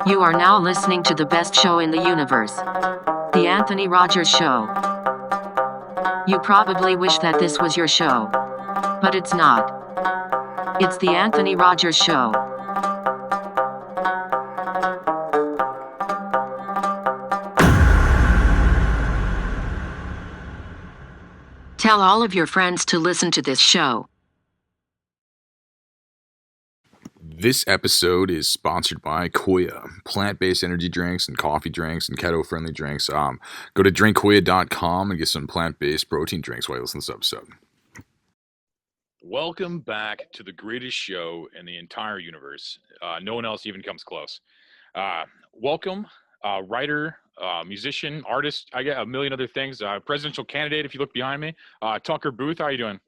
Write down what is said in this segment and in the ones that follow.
You are now listening to the best show in the universe, The Anthony Rogers Show. You probably wish that this was your show, but it's not. It's The Anthony Rogers Show. Tell all of your friends to listen to this show. This episode is sponsored by Koya, plant-based energy drinks and coffee drinks and keto-friendly drinks. Go to drinkkoya.com and get some plant-based protein drinks while you listen to this episode. Welcome back to the greatest show in the entire universe. No one else even comes close. Welcome, writer, musician, artist, I get a million other things. Presidential candidate, if you look behind me. Tucker Booth, how are you doing?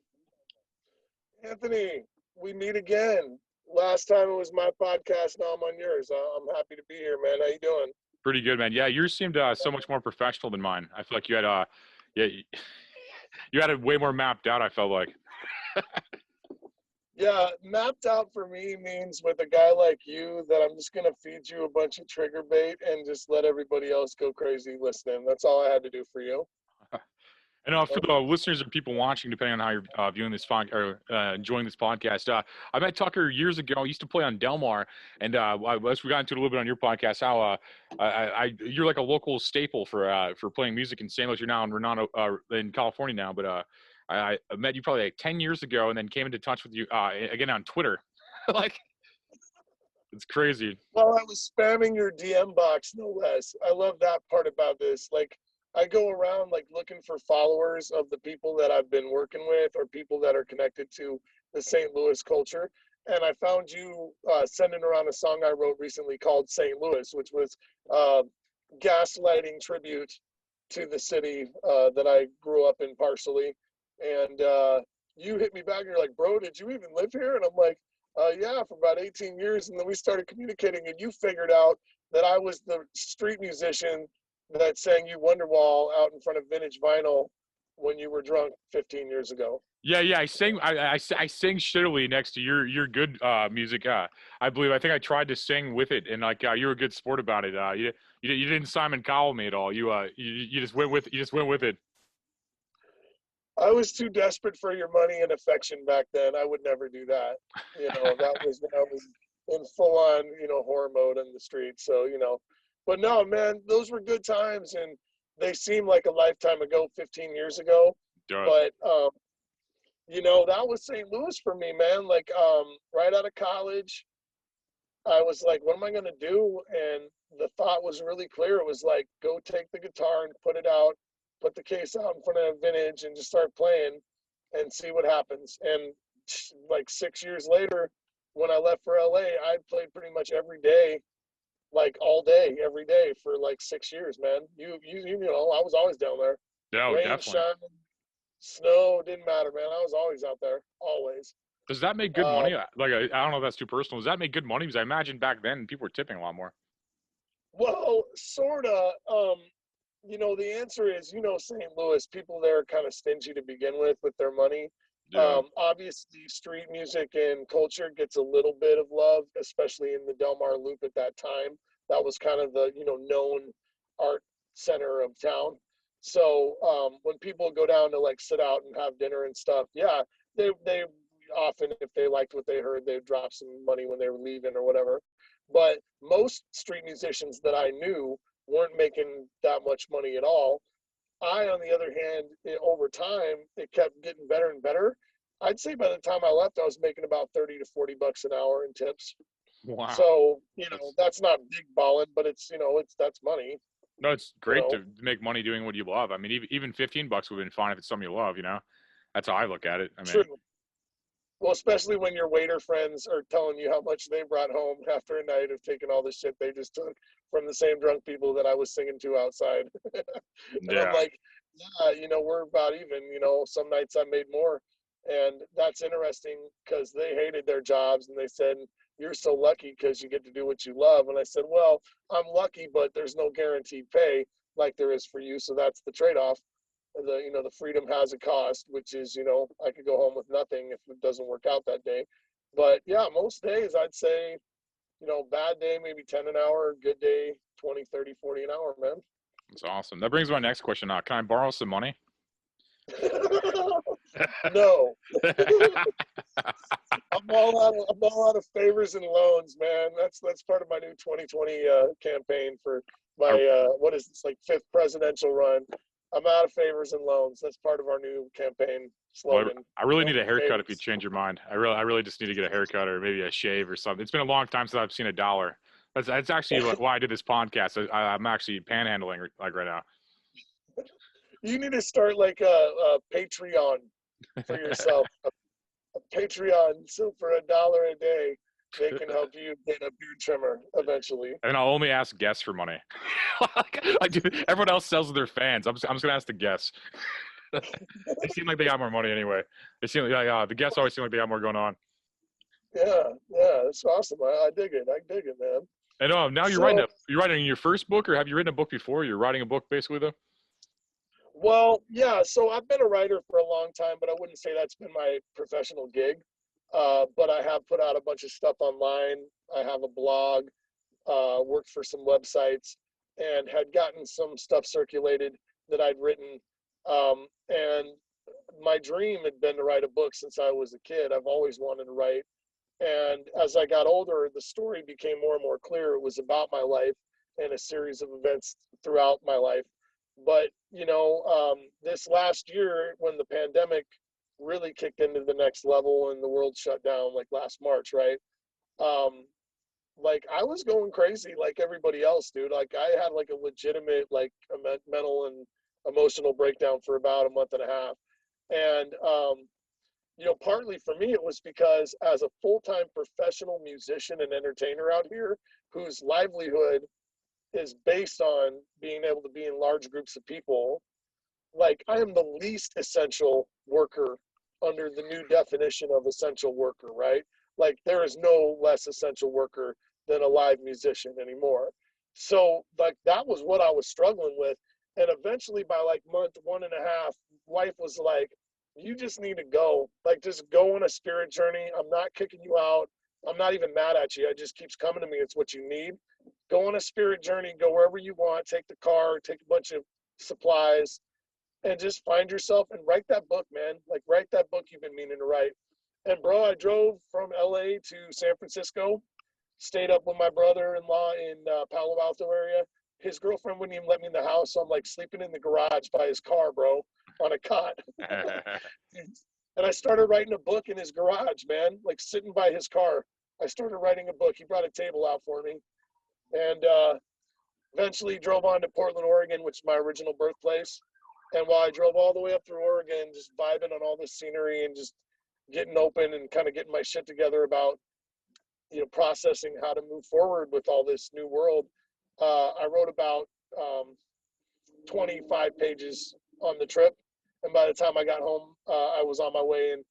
Anthony, we meet again. Last time it was my podcast, now I'm on yours. I'm happy to be here, man. How you doing? Pretty good, man. Yeah, yours seemed so much more professional than mine. I feel like you had you had it way more mapped out, I felt like. Yeah, mapped out for me means with a guy like you that I'm just going to feed you a bunch of trigger bait and just let everybody else go crazy listening. That's all I had to do for you. And for the listeners and people watching, depending on how you're viewing this enjoying this podcast, I met Tucker years ago. I used to play on Del Mar, and we got into it a little bit on your podcast. How you're like a local staple for playing music in St. Louis. You're now in Redondo, in California now, but I met you probably like 10 years ago, and then came into touch with you again on Twitter. Like, it's crazy. Well, I was spamming your DM box, no less. I love that part about this. Like, I go around like looking for followers of the people that I've been working with or people that are connected to the St. Louis culture. And I found you sending around a song I wrote recently called St. Louis, which was gaslighting tribute to the city that I grew up in partially. And you hit me back and you're like, bro, did you even live here? And I'm like, yeah, for about 18 years. And then we started communicating and you figured out that I was the street musician that sang you Wonderwall out in front of Vintage Vinyl when you were drunk 15 years ago. Yeah, I sang. I sang shittily next to your good music. I believe. I think I tried to sing with it, and like you were a good sport about it. You didn't Simon Cowell me at all. You just went with it. I was too desperate for your money and affection back then. I would never do that. You know, that was when I was in full on, horror mode in the street. So, but no, man, those were good times, and they seem like a lifetime ago, 15 years ago. Duh. But that was St. Louis for me, man. Like, right out of college, I was like, what am I gonna do? And the thought was really clear. It was like, go take the guitar and put it out, put the case out in front of Vintage, and just start playing, and see what happens. And like 6 years later, when I left for LA, I played pretty much every day, like all day, every day for like 6 years, man. I was always down there. No, Rain, definitely. shine, snow, didn't matter, man. I was always out there, always. Does that make good money? Like, I don't know if that's too personal. Does that make good money? Because I imagine back then people were tipping a lot more. Well, sorta. The answer is, St. Louis, people there are kind of stingy to begin with their money. Yeah. Obviously, street music and culture gets a little bit of love, especially in the Del Mar Loop at that time. That was kind of the, known art center of town. So when people go down to like sit out and have dinner and stuff, yeah, they often, if they liked what they heard, they'd drop some money when they were leaving or whatever. But most street musicians that I knew weren't making that much money at all. On the other hand, over time, it kept getting better and better. I'd say by the time I left, I was making about 30 to 40 bucks an hour in tips. Wow. So, that's not big balling, but that's money. No, it's great to make money doing what you love. I mean, even 15 bucks would have been fine if it's something you love, That's how I look at it. I mean, true. Well, especially when your waiter friends are telling you how much they brought home after a night of taking all the shit they just took from the same drunk people that I was singing to outside. And yeah. I'm like, yeah, we're about even. Some nights I made more. And that's interesting because they hated their jobs and they said, you're so lucky because you get to do what you love. And I said, well, I'm lucky, but there's no guaranteed pay like there is for you. So that's the trade-off. The freedom has a cost, which is, I could go home with nothing if it doesn't work out that day. But yeah, most days I'd say bad day, maybe 10 an hour, good day, 20, 30, 40 an hour, man. That's awesome. That brings my next question. Can I borrow some money? No. I'm all out of favors and loans, man. That's part of my new 2020 campaign for my what is this, like, 5th presidential run. I'm out of favors and loans. That's part of our new campaign slogan. I really need a haircut favors. if you change your mind. I really just need to get a haircut or maybe a shave or something. It's been a long time since I've seen $1. That's actually why I did this podcast. I'm actually panhandling like right now. You need to start like a Patreon for yourself. a Patreon. So for $1 a day, they can help you get a beard trimmer eventually. And I'll only ask guests for money. Everyone else sells to their fans. I'm just gonna ask the guests. They seem like they got more money anyway. They seem like the guests always seem like they got more going on. Yeah, that's awesome. I dig it. Man. And now you're writing your first book, or have you written a book before? You're writing a book basically though. Well, yeah. So I've been a writer for a long time, but I wouldn't say that's been my professional gig. But I have put out a bunch of stuff online. I have a blog, worked for some websites, and had gotten some stuff circulated that I'd written. And my dream had been to write a book since I was a kid. I've always wanted to write. And as I got older, the story became more and more clear. It was about my life and a series of events throughout my life. But, this last year, when the pandemic really kicked into the next level and the world shut down, like last March, right? Like I was going crazy like everybody else, dude. Like I had like a legitimate, like a mental and emotional breakdown for about a month and a half. And, partly for me, it was because as a full-time professional musician and entertainer out here, whose livelihood is based on being able to be in large groups of people, like I am the least essential worker under the new definition of essential worker, right? Like there is no less essential worker than a live musician anymore. So like that was what I was struggling with. And eventually by like month 1.5, wife was like, you just need to go, like just go on a spirit journey. I'm not kicking you out. I'm not even mad at you. It just keeps coming to me. It's what you need. Go on a spirit journey, go wherever you want, take the car, take a bunch of supplies, and just find yourself and write that book, man. Like write that book you've been meaning to write. And bro, I drove from LA to San Francisco, stayed up with my brother-in-law in Palo Alto area. His girlfriend wouldn't even let me in the house, so I'm like sleeping in the garage by his car, bro, on a cot. And I started writing a book in his garage, man, like sitting by his car. I started writing a book. He brought a table out for me. And eventually drove on to Portland, Oregon, which is my original birthplace. And while I drove all the way up through Oregon, just vibing on all this scenery and just getting open and kind of getting my shit together about, processing how to move forward with all this new world, I wrote about 25 pages on the trip. And by the time I got home, I was on my way. And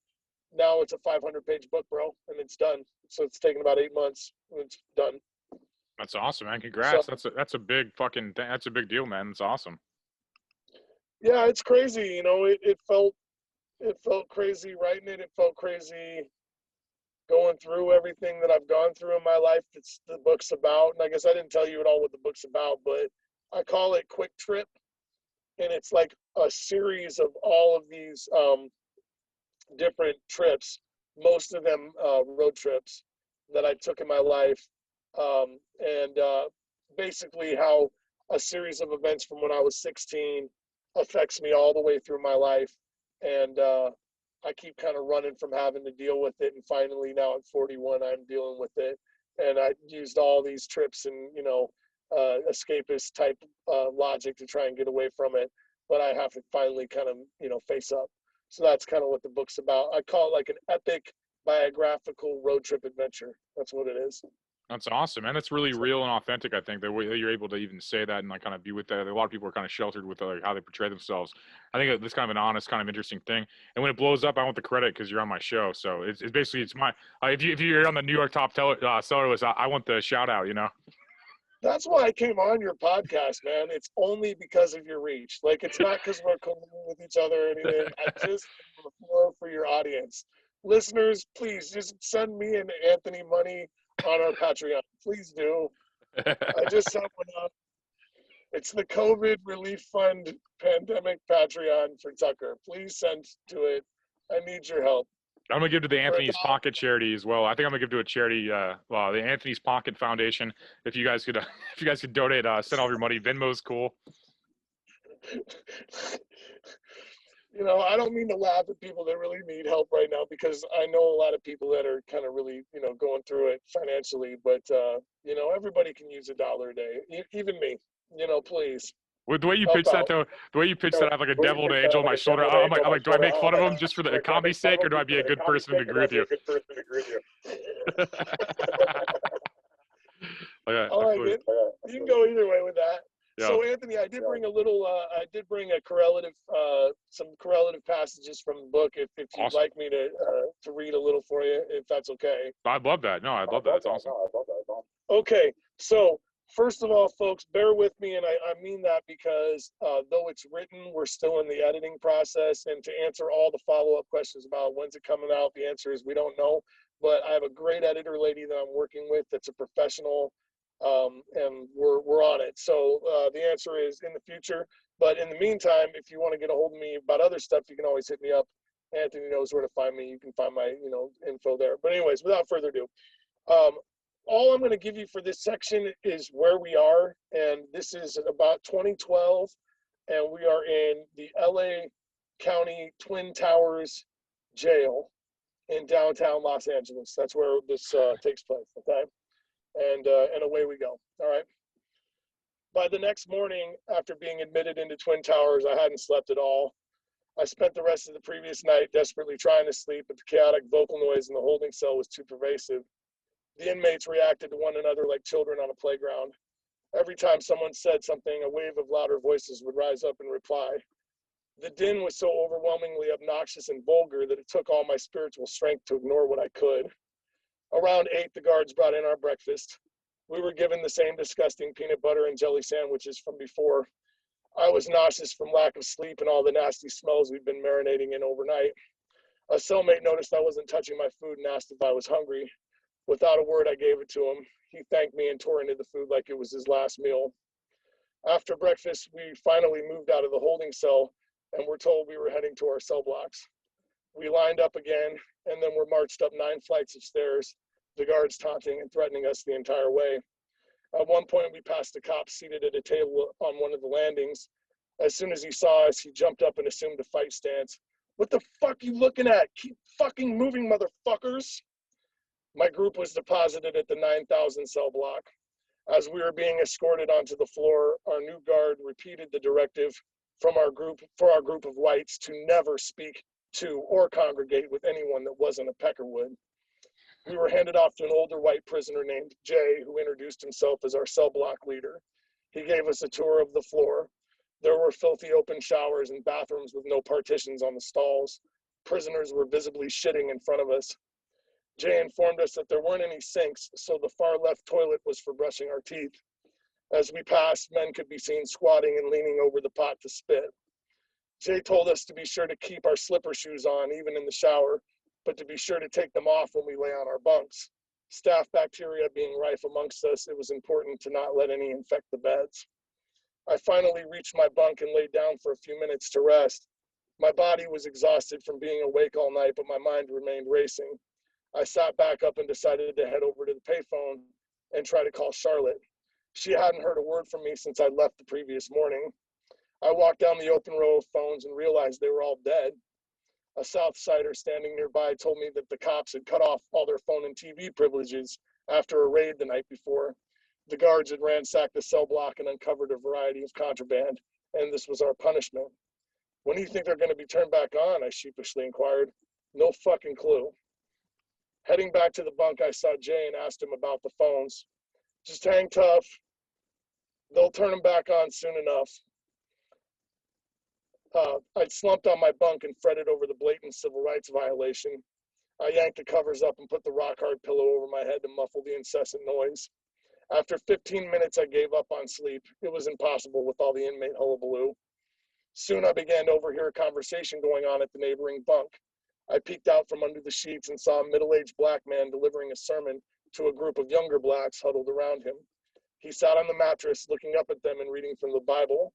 now it's a 500-page book, bro, and it's done. So it's taken about 8 months and it's done. That's awesome, man. Congrats. So, that's a big fucking thing. That's a big deal, man. It's awesome. Yeah, it's crazy. It felt crazy writing it. It felt crazy going through everything that I've gone through in my life. It's the book's about. And I guess I didn't tell you at all what the book's about, but I call it Quick Trip. And it's like a series of all of these different trips, most of them road trips that I took in my life. And basically how a series of events from when I was 16 affects me all the way through my life. And I keep kind of running from having to deal with it. And finally now at 41, I'm dealing with it. And I used all these trips and, escapist type logic to try and get away from it. But I have to finally kind of, face up. So that's kind of what the book's about. I call it like an epic biographical road trip adventure. That's what it is. That's awesome, man. That's really real and authentic. I think the way that you're able to even say that and like kind of be with that. A lot of people are kind of sheltered with like how they portray themselves. I think that's kind of an honest, kind of interesting thing. And when it blows up, I want the credit because you're on my show. So it's basically it's my if you're on the New York top seller list, I want the shout out. That's why I came on your podcast, man. It's only because of your reach. Like it's not because we're collabing with each other or anything. I just for your audience, listeners, please just send me and Anthony money on our Patreon. Please do. I just set one up. It's the COVID Relief Fund Pandemic Patreon for Tucker. Please send to it. I need your help. I'm gonna give to the For Anthony's Pocket charity as well. I think I'm gonna give to a charity, the Anthony's Pocket Foundation. If you guys could, if you guys could donate, send all your money. Venmo's cool. You know, I don't mean to laugh at people that really need help right now, because I know a lot of people that are kind of really, you know, going through it financially. But you know, everybody can use $1 a day, even me. You know, please. With the way you Help pitch that, out. though, the way you pitch that, I have like a devil angel on my shoulder. I'm like, do I make fun of him just for the comedy's sake, or do I be a good person and agree with you? I like it. You can go either way with that. Yeah. So Anthony, I did bring a little. I did bring a correlative, some correlative passages from the book. If you'd Awesome. like me to read a little for you, if that's okay. I'd love that. No, I'd love that. That's awesome. Okay, so first of all, folks, bear with me, and I mean that because though it's written, we're still in the editing process, and to answer all the follow-up questions about when's it coming out, the answer is we don't know. But I have a great editor lady that I'm working with that's a professional, and we're on it. So the answer is in the future. But in the meantime, if you want to get a hold of me about other stuff, you can always hit me up. Anthony knows where to find me. You can find my, you know, info there. But anyways, without further ado, all I'm going to give you for this section is where we are, and this is about 2012, and we are in the LA County Twin Towers Jail in downtown Los Angeles. That's where this takes place, okay? And away we go, all right? By the next morning, after being admitted into Twin Towers, I hadn't slept at all. I spent the rest of the previous night desperately trying to sleep, but the chaotic vocal noise in the holding cell was too pervasive. The inmates reacted to one another like children on a playground. Every time someone said something, a wave of louder voices would rise up in reply. The din was so overwhelmingly obnoxious and vulgar that it took all my spiritual strength to ignore what I could. Around 8, the guards brought in our breakfast. We were given the same disgusting peanut butter and jelly sandwiches from before. I was nauseous from lack of sleep and all the nasty smells we'd been marinating in overnight. A cellmate noticed I wasn't touching my food and asked if I was hungry. Without a word, I gave it to him. He thanked me and tore into the food like it was his last meal. After breakfast, we finally moved out of the holding cell and were told we were heading to our cell blocks. We lined up again and then were marched up 9 flights of stairs, the guards taunting and threatening us the entire way. At one point, we passed a cop seated at a table on one of the landings. As soon as he saw us, he jumped up and assumed a fight stance. "What the fuck you looking at? Keep fucking moving, motherfuckers." My group was deposited at the 9,000 cell block. As we were being escorted onto the floor, our new guard repeated the directive from our group of whites to never speak to or congregate with anyone that wasn't a Peckerwood. We were handed off to an older white prisoner named Jay, who introduced himself as our cell block leader. He gave us a tour of the floor. There were filthy open showers and bathrooms with no partitions on the stalls. Prisoners were visibly shitting in front of us. Jay informed us that there weren't any sinks, so the far left toilet was for brushing our teeth. As we passed, men could be seen squatting and leaning over the pot to spit. Jay told us to be sure to keep our slipper shoes on, even in the shower, but to be sure to take them off when we lay on our bunks. Staph bacteria being rife amongst us, it was important to not let any infect the beds. I finally reached my bunk and laid down for a few minutes to rest. My body was exhausted from being awake all night, but my mind remained racing. I sat back up and decided to head over to the payphone and try to call Charlotte. She hadn't heard a word from me since I left the previous morning. I walked down the open row of phones and realized they were all dead. A South Sider standing nearby told me that the cops had cut off all their phone and TV privileges after a raid the night before. The guards had ransacked the cell block and uncovered a variety of contraband, and this was our punishment. "When do you think they're going to be turned back on?" I sheepishly inquired. "No fucking clue." Heading back to the bunk, I saw Jay and asked him about the phones. "Just hang tough. They'll turn them back on soon enough." I'd slumped on my bunk and fretted over the blatant civil rights violation. I yanked the covers up and put the rock-hard pillow over my head to muffle the incessant noise. After 15 minutes, I gave up on sleep. It was impossible with all the inmate hullabaloo. Soon I began to overhear a conversation going on at the neighboring bunk. I peeked out from under the sheets and saw a middle-aged black man delivering a sermon to a group of younger blacks huddled around him. He sat on the mattress, looking up at them and reading from the Bible.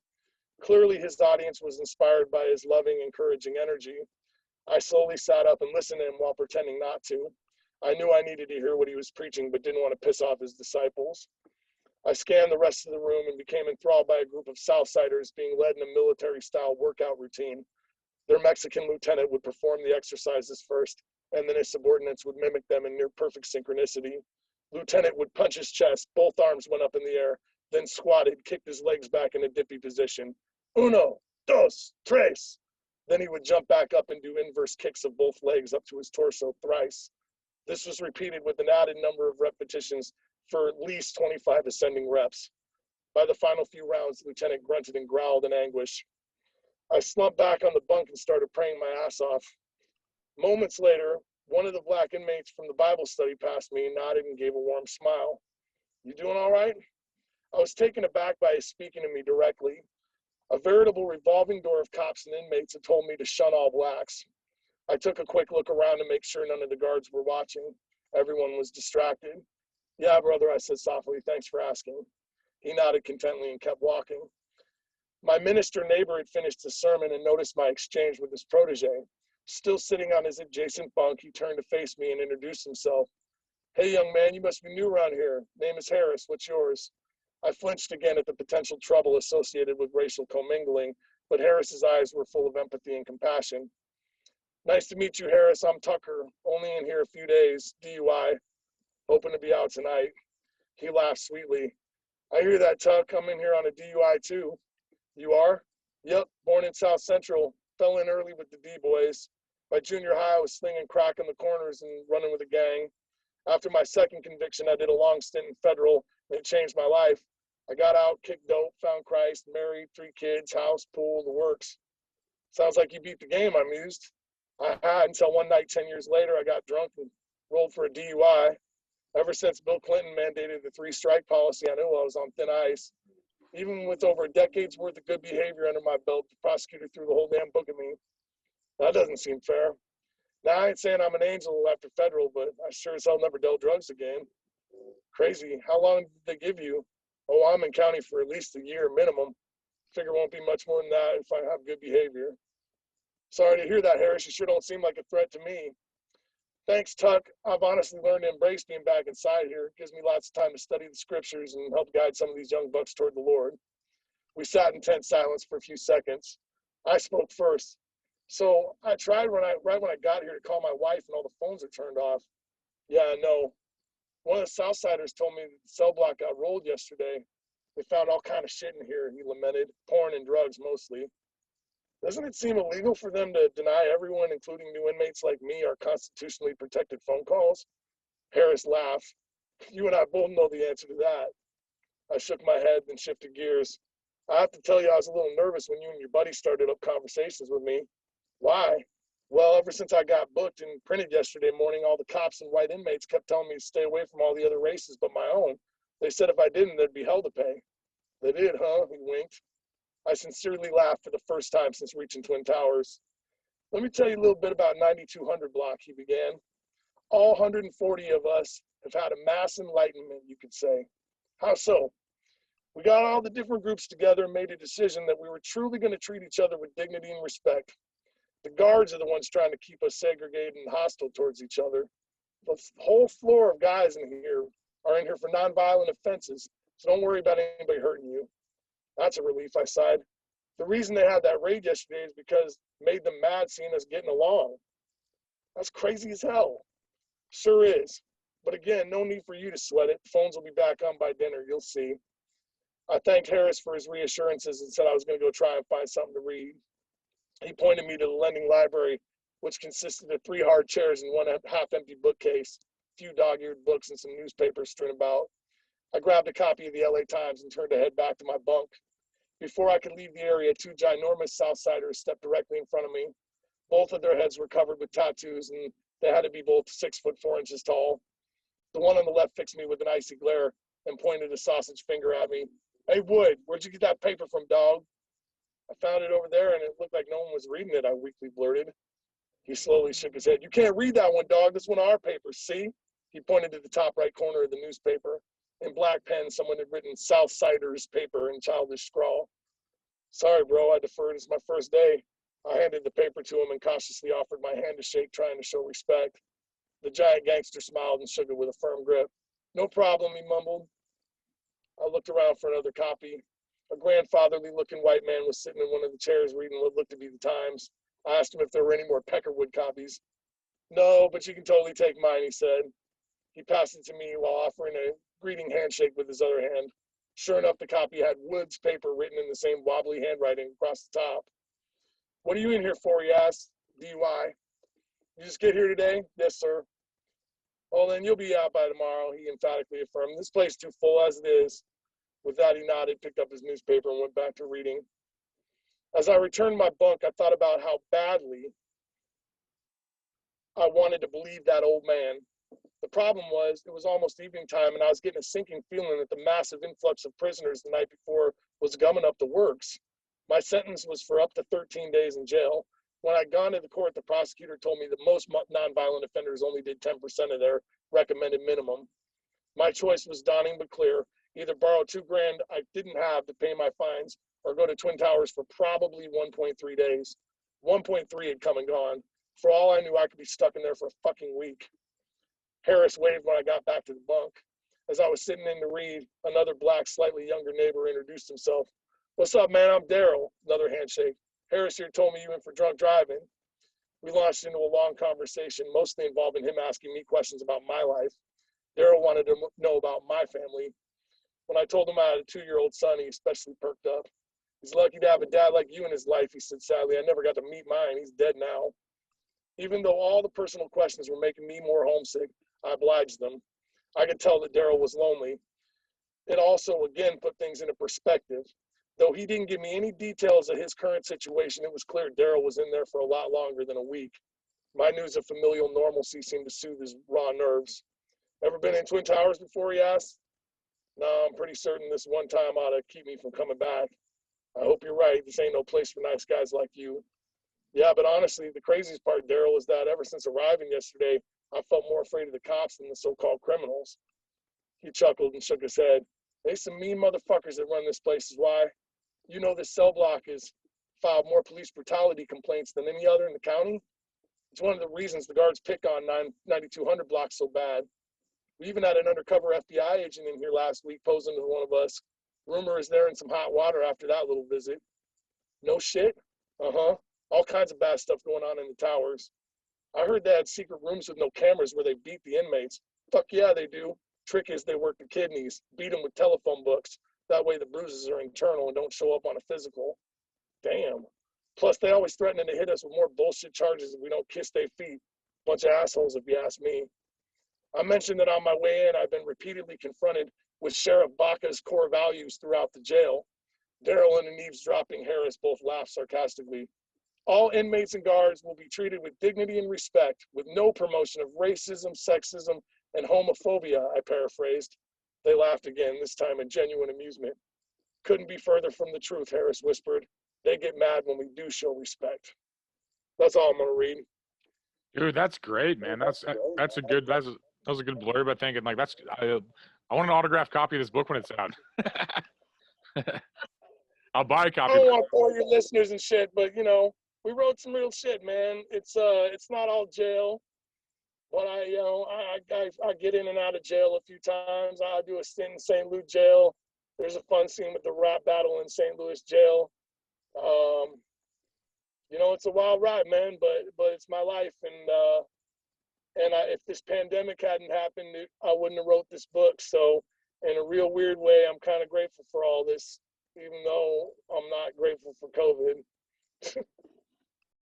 Clearly, his audience was inspired by his loving, encouraging energy. I slowly sat up and listened to him while pretending not to. I knew I needed to hear what he was preaching, but didn't want to piss off his disciples. I scanned the rest of the room and became enthralled by a group of Southsiders being led in a military-style workout routine. Their Mexican lieutenant would perform the exercises first, and then his subordinates would mimic them in near-perfect synchronicity. Lieutenant would punch his chest, both arms went up in the air, then squatted, kicked his legs back in a dippy position. Uno, dos, tres. Then he would jump back up and do inverse kicks of both legs up to his torso thrice. This was repeated with an added number of repetitions for at least 25 ascending reps. By the final few rounds, the lieutenant grunted and growled in anguish. I slumped back on the bunk and started praying my ass off. Moments later, one of the black inmates from the Bible study passed me, nodded, and gave a warm smile. You doing all right? I was taken aback by his speaking to me directly. A veritable revolving door of cops and inmates had told me to shun all blacks. I took a quick look around to make sure none of the guards were watching. Everyone was distracted. Yeah, brother, I said softly, thanks for asking. He nodded contentedly and kept walking. My minister neighbor had finished the sermon and noticed my exchange with his protege. Still sitting on his adjacent bunk, he turned to face me and introduced himself. Hey, young man, you must be new around here. Name is Harris. What's yours? I flinched again at the potential trouble associated with racial commingling, but Harris's eyes were full of empathy and compassion. Nice to meet you, Harris. I'm Tucker. Only in here a few days. DUI. Hoping to be out tonight. He laughed sweetly. I hear that, Tuck. I'm in here on a DUI too. You are? Yep. Born in South Central. Fell in early with the D-boys. By junior high, I was slinging crack in the corners and running with a gang. After my second conviction, I did a long stint in federal, and it changed my life. I got out, kicked dope, found Christ, married, 3 kids, house, pool, the works. Sounds like you beat the game, I mused. I had until one night 10 years later, I got drunk and rolled for a DUI. Ever since Bill Clinton mandated the 3-strike policy, I knew I was on thin ice. Even with over a decade's worth of good behavior under my belt, the prosecutor threw the whole damn book at me. That doesn't seem fair. Now, I ain't saying I'm an angel after federal, but I sure as hell never dealt drugs again. Crazy. How long did they give you? Oh, I'm in county for at least a year minimum. Figure won't be much more than that if I have good behavior. Sorry to hear that, Harris. You sure don't seem like a threat to me. Thanks, Tuck. I've honestly learned to embrace being back inside here. It gives me lots of time to study the scriptures and help guide some of these young bucks toward the Lord. We sat in tense silence for a few seconds. I spoke first. So I tried right when I got here to call my wife and all the phones are turned off. Yeah, I know. One of the Southsiders told me that the cell block got rolled yesterday. They found all kind of shit in here, he lamented. Porn and drugs mostly. Doesn't it seem illegal for them to deny everyone, including new inmates like me, our constitutionally protected phone calls? Harris laughed. You and I both know the answer to that. I shook my head and shifted gears. I have to tell you, I was a little nervous when you and your buddy started up conversations with me. Why? Well, ever since I got booked and printed yesterday morning, all the cops and white inmates kept telling me to stay away from all the other races but my own. They said if I didn't, there'd be hell to pay. They did, huh? He winked. I sincerely laughed for the first time since reaching Twin Towers. Let me tell you a little bit about 9200 block, he began. All 140 of us have had a mass enlightenment, you could say. How so? We got all the different groups together and made a decision that we were truly going to treat each other with dignity and respect. The guards are the ones trying to keep us segregated and hostile towards each other. The whole floor of guys in here are in here for nonviolent offenses, so don't worry about anybody hurting you. That's a relief, I sighed. The reason they had that raid yesterday is because it made them mad seeing us getting along. That's crazy as hell. Sure is. But again, no need for you to sweat it. Phones will be back on by dinner, you'll see. I thanked Harris for his reassurances and said I was going to go try and find something to read. He pointed me to the lending library, which consisted of 3 hard chairs and one half-empty bookcase, a few dog-eared books and some newspapers strewn about. I grabbed a copy of the LA Times and turned to head back to my bunk. Before I could leave the area, 2 ginormous Southsiders stepped directly in front of me. Both of their heads were covered with tattoos, and they had to be both 6 foot 4 inches tall. The one on the left fixed me with an icy glare and pointed a sausage finger at me. Hey, Wood, where'd you get that paper from, dog? I found it over there, and it looked like no one was reading it, I weakly blurted. He slowly shook his head. You can't read that one, dog. That's one of our papers, see? He pointed to the top right corner of the newspaper. In black pen, someone had written Southsiders paper in childish scrawl. Sorry, bro, I deferred. It's my first day. I handed the paper to him and cautiously offered my hand to shake, trying to show respect. The giant gangster smiled and shook it with a firm grip. No problem, he mumbled. I looked around for another copy. A grandfatherly-looking white man was sitting in one of the chairs reading what looked to be the Times. I asked him if there were any more Peckerwood copies. No, but you can totally take mine, he said. He passed it to me while offering a greeting handshake with his other hand. Sure enough, the copy had Wood's paper written in the same wobbly handwriting across the top. What are you in here for, he asked. DUI. You just get here today? Yes, sir. Well, then you'll be out by tomorrow, he emphatically affirmed. This place is too full as it is. With that, he nodded, picked up his newspaper, and went back to reading. As I returned to my bunk, I thought about how badly I wanted to believe that old man. The problem was, it was almost evening time, and I was getting a sinking feeling that the massive influx of prisoners the night before was gumming up the works. My sentence was for up to 13 days in jail. When I'd gone to the court, the prosecutor told me that most nonviolent offenders only did 10% of their recommended minimum. My choice was daunting but clear. Either borrow $2,000 I didn't have to pay my fines, or go to Twin Towers for probably 1.3 days. 1.3 had come and gone. For all I knew, I could be stuck in there for a fucking week. Harris waved when I got back to the bunk. As I was sitting in to read, another black, slightly younger neighbor introduced himself. What's up, man? I'm Daryl. Another handshake. Harris here told me you went for drunk driving. We launched into a long conversation, mostly involving him asking me questions about my life. Daryl wanted to know about my family. When I told him I had a 2-year-old son, he especially perked up. He's lucky to have a dad like you in his life, he said sadly. I never got to meet mine. He's dead now. Even though all the personal questions were making me more homesick, I obliged them. I could tell that Daryl was lonely. It also, again, put things into perspective. Though he didn't give me any details of his current situation, it was clear Daryl was in there for a lot longer than a week. My news of familial normalcy seemed to soothe his raw nerves. Ever been in Twin Towers before, he asked? No, I'm pretty certain this one time ought to keep me from coming back. I hope you're right. This ain't no place for nice guys like you. Yeah, but honestly, the craziest part, Daryl, is that ever since arriving yesterday, I felt more afraid of the cops than the so-called criminals. He chuckled and shook his head. There's some mean motherfuckers that run this place is why. You know this cell block has filed more police brutality complaints than any other in the county. It's one of the reasons the guards pick on 9200 block so bad. We even had an undercover FBI agent in here last week posing to one of us. Rumor is they're in some hot water after that little visit. No shit? Uh-huh. All kinds of bad stuff going on in the towers. I heard they had secret rooms with no cameras where they beat the inmates. Fuck yeah, they do. Trick is they work the kidneys, beat them with telephone books. That way the bruises are internal and don't show up on a physical. Damn. Plus, they always threatening to hit us with more bullshit charges if we don't kiss their feet. Bunch of assholes, if you ask me. I mentioned that on my way in, I've been repeatedly confronted with Sheriff Baca's core values throughout the jail. Daryl and an eavesdropping Harris both laughed sarcastically. All inmates and guards will be treated with dignity and respect, with no promotion of racism, sexism, and homophobia, I paraphrased. They laughed again, this time in genuine amusement. Couldn't be further from the truth, Harris whispered. They get mad when we do show respect. That's all I'm going to read. Dude, that's great, man. That was a good blurb. I think, and like I want an autographed copy of this book when it's out. I'll buy a copy. I don't want to bore your listeners and shit, but you know, we wrote some real shit, man. It's not all jail, but I get in and out of jail a few times. I do a stint in St. Louis jail. There's a fun scene with the rap battle in St. Louis jail. You know, it's a wild ride, man, but it's my life, and if this pandemic hadn't happened, I wouldn't have wrote this book. So, in a real weird way, I'm kind of grateful for all this, even though I'm not grateful for COVID.